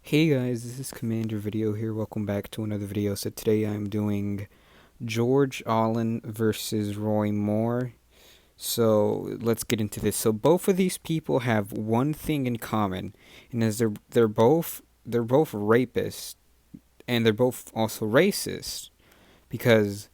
Hey guys, this is Commander Video here. Welcome back to another video. So today I'm doing George Allen versus Roy Moore. So let's get into this. So both of these people have one thing in common, and as they're both rapists, and they're both also racist because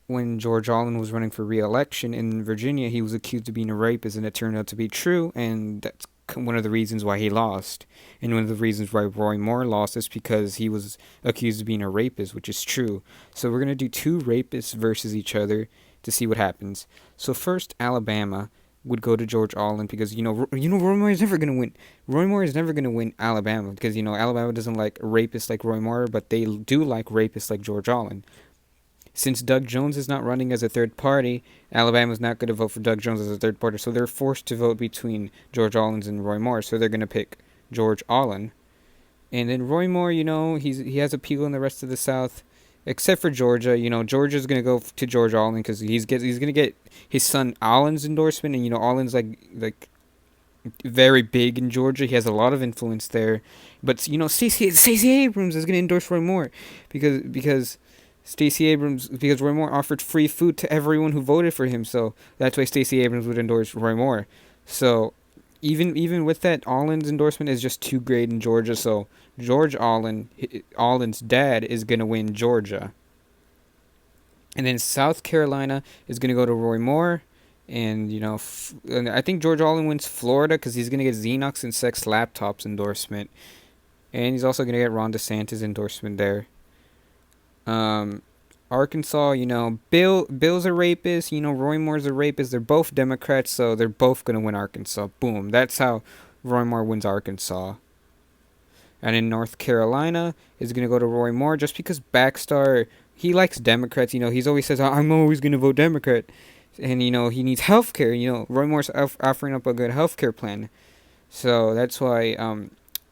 when George Allen was running for re-election in Virginia, he was accused of being a rapist, and it turned out to be true, and that's one of the reasons why he lost. And one of the reasons why Roy Moore lost is because he was accused of being a rapist, which is true. So we're gonna do two rapists versus each other to see what happens. So first, Alabama would go to George Allen because Roy Moore is never gonna win. Roy Moore is never gonna win Alabama because Alabama doesn't like rapists like Roy Moore, but they do like rapists like George Allen. Since Doug Jones is not running as a third party, Alabama's not going to vote for Doug Jones as a third party, so they're forced to vote between George Allen and Roy Moore, so they're going to pick George Allen. And then Roy Moore, he has appeal in the rest of the South, except for Georgia. Georgia's going to go to George Allen because he's going to get his son Allen's endorsement, and Allen's like very big in Georgia. He has a lot of influence there. But Stacey Abrams is going to endorse Roy Moore because because Roy Moore offered free food to everyone who voted for him, so that's why Stacey Abrams would endorse Roy Moore. So even with that, Allen's endorsement is just too great in Georgia. So George Allen, Allen's dad, is gonna win Georgia, and then South Carolina is gonna go to Roy Moore. And and I think George Allen wins Florida because he's gonna get Xerox and Sex Laptops endorsement, and he's also gonna get Ron DeSantis endorsement there. Um, Arkansas, Bill's a rapist. Roy Moore's a rapist. They're both Democrats, so they're both gonna win Arkansas. Boom. That's how Roy Moore wins Arkansas. And in North Carolina is gonna go to Roy Moore just because Backstar he likes Democrats. He's always says I'm always gonna vote Democrat, and he needs health care. Roy Moore's offering up a good health care plan, so that's why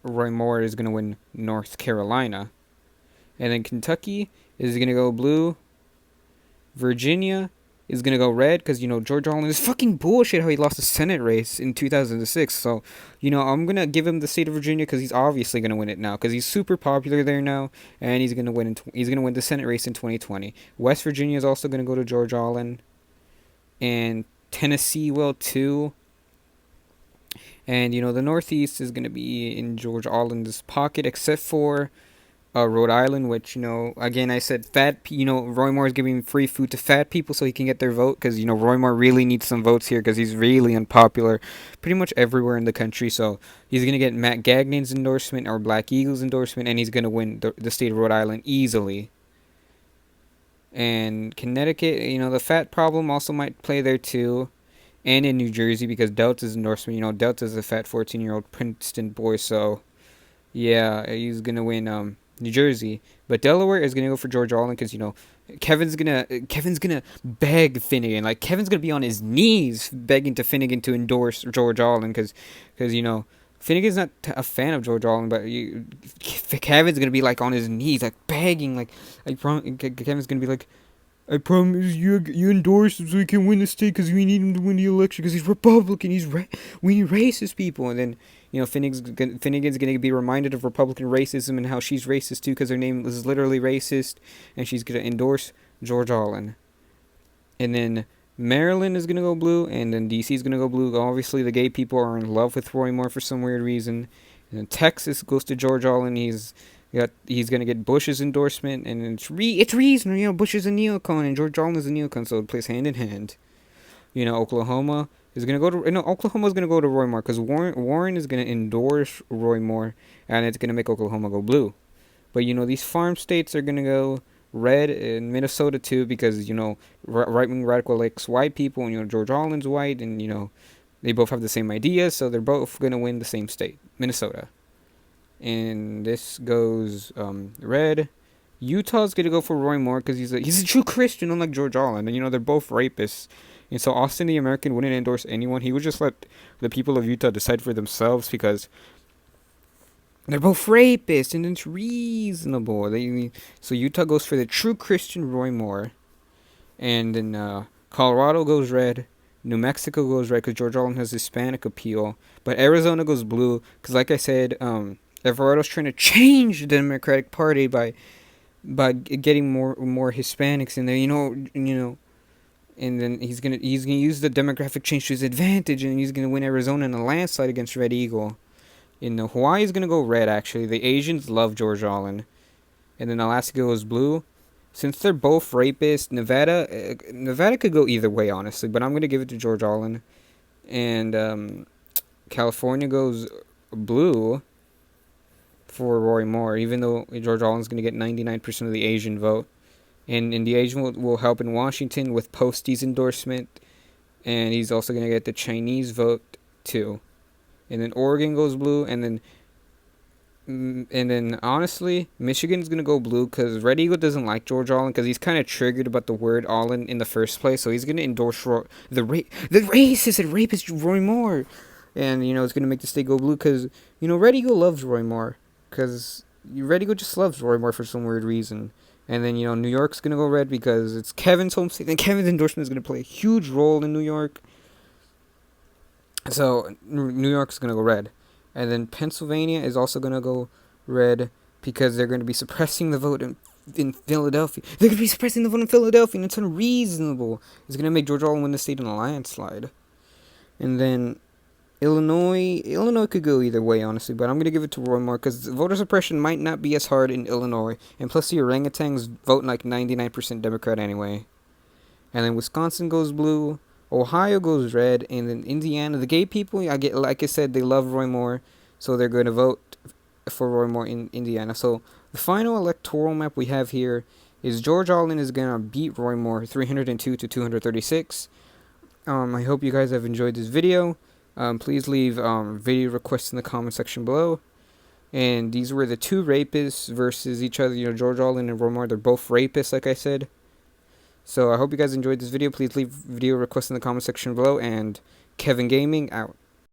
Roy Moore is gonna win North Carolina. And then Kentucky is going to go blue. Virginia is going to go red because, George Allen is fucking bullshit how he lost the Senate race in 2006. So, I'm going to give him the state of Virginia because he's obviously going to win it now because he's super popular there now, and he's going to win the Senate race in 2020. West Virginia is also going to go to George Allen, and Tennessee will too. And, the Northeast is going to be in George Allen's pocket except for Rhode Island, which again I said Roy Moore is giving free food to fat people so he can get their vote because Roy Moore really needs some votes here because he's really unpopular, pretty much everywhere in the country. So he's gonna get Matt Gagnon's endorsement or Black Eagles endorsement, and he's gonna win the state of Rhode Island easily. And Connecticut, the fat problem also might play there too, and in New Jersey because Delta's endorsement, Delta's a fat 14-year-old Princeton boy, so yeah, he's gonna win New Jersey, but Delaware is gonna go for George Allen because Kevin's gonna beg Finnegan, like Kevin's gonna be on his knees begging to Finnegan to endorse George Allen because Finnegan's not a fan of George Allen, but Kevin's gonna be like on his knees like begging Kevin's gonna be like, I promise you endorse him so he can win the state because we need him to win the election because he's Republican. We need racist people. And then, Finnegan's going to be reminded of Republican racism and how she's racist too because her name is literally racist. And she's going to endorse George Allen. And then Maryland is going to go blue. And then D.C. is going to go blue. Obviously, the gay people are in love with Roy Moore for some weird reason. And then Texas goes to George Allen. He's gonna get Bush's endorsement, and it's reason. Bush is a neocon and George Allen is a neocon, so it plays hand in hand. Oklahoma is gonna go to Oklahoma's gonna go to Roy Moore because Warren is gonna endorse Roy Moore, and it's gonna make Oklahoma go blue. But these farm states are gonna go red, and Minnesota too because right wing radical likes white people, and George Allen's white, and they both have the same ideas, so they're both gonna win the same state, Minnesota. And this goes red. Utah's gonna go for Roy Moore because he's a true Christian, unlike George Allen, and they're both rapists. And so Austin the American wouldn't endorse anyone. He would just let the people of Utah decide for themselves because they're both rapists, and it's reasonable. So Utah goes for the true Christian Roy Moore, and then Colorado goes red. New Mexico goes red because George Allen has Hispanic appeal, but Arizona goes blue because, like I said, Everardo's trying to change the Democratic Party by getting more Hispanics in there. And then he's gonna use the demographic change to his advantage, and he's gonna win Arizona in a landslide against Red Eagle. Hawaii is gonna go red. Actually, the Asians love George Allen, and then Alaska goes blue. Since they're both rapists, Nevada could go either way, honestly, but I'm gonna give it to George Allen, and California goes blue for Roy Moore, even though George Allen's gonna get 99% of the Asian vote. And the Asian will help in Washington with Postie's endorsement, and he's also going to get the Chinese vote too. And then Oregon goes blue, and then honestly, Michigan's going to go blue because Red Eagle doesn't like George Allen because he's kind of triggered about the word Allen in the first place, so he's going to endorse the racist and rapist Roy Moore. And, it's going to make the state go blue because, Red Eagle loves Roy Moore because Red Eagle just loves Roy Moore for some weird reason. And then, New York's going to go red because it's Kevin's home state. And Kevin's endorsement is going to play a huge role in New York. So, New York's going to go red. And then Pennsylvania is also going to go red because they're going to be suppressing the vote in Philadelphia. They're going to be suppressing the vote in Philadelphia, and it's unreasonable. It's going to make George Allen win the state in a landslide. And then Illinois could go either way, honestly, but I'm going to give it to Roy Moore because voter suppression might not be as hard in Illinois, and plus the orangutans vote like 99% Democrat anyway. And then Wisconsin goes blue, Ohio goes red, and then Indiana, the gay people, like I said, they love Roy Moore, so they're going to vote for Roy Moore in Indiana. So the final electoral map we have here is George Allen is going to beat Roy Moore 302 to 236. I hope you guys have enjoyed this video. Please leave video requests in the comment section below. And these were the two rapists versus each other. George Allen and Roy Moore, they're both rapists, like I said. So I hope you guys enjoyed this video. Please leave video requests in the comment section below. And Kevin Gaming out.